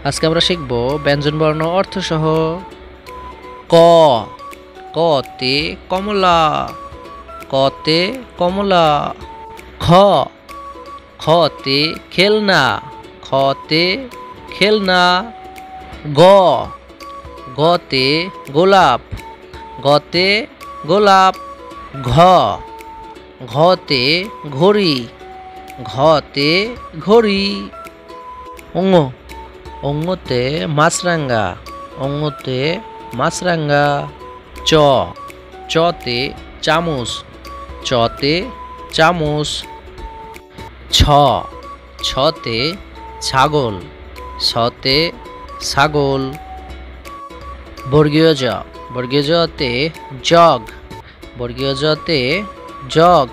আজকে আমরা শিখব ব্যঞ্জনবর্ণ অর্থসহ। ক, কতে কমলা, কতে কমলা। খ, খতে খেলনা, খতে খেলনা। গ, গতে গোলাপ, গতে গোলাপ। ঘ, ঘতে ঘড়ি, ঘতে ঘড়ি। অঙ্গ, অঙ্গতে মাছরাঙ্গা, অঙ্গতে মাছরাঙ্গা। চ, চতে চামচ, চতে চামচ। ছ, ছতে ছাগল, ছতে ছাগল। বর্গীয় জ, বর্গীয় জতে জগ, বর্গীয় জতে জগ।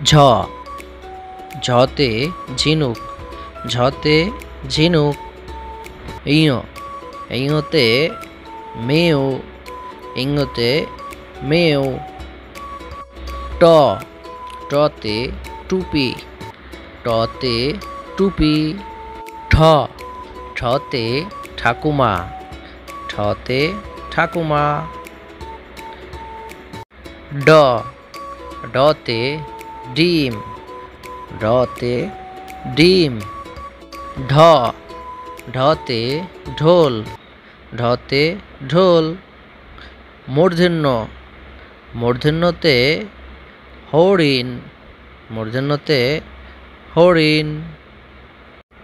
ঝ, ঝতে ঝিনুক, ঝতে ঝিনুক। ইয়, ইয়তে মেয়, ইয়তে মেয়। ট, টতে টুপি, টতে টুপি। ঠ, ঠতে ঠাকুমা, ঠতে ঠাকুমা। ড, ডতে ডিম, ডতে ডিম। ঢ, ঢতে ঢোল, ঢতে ঢোল। মূর্ধন্য, মূর্ধন্যতে হরিণ, মূর্ধন্যতে হরিণ।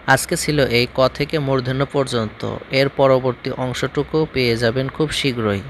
আজকে ছিল এই ক থেকে মূর্ধন্য পর্যন্ত। এর পরবর্তী অংশটুকু পেয়ে যাবেন খুব শীঘ্রই।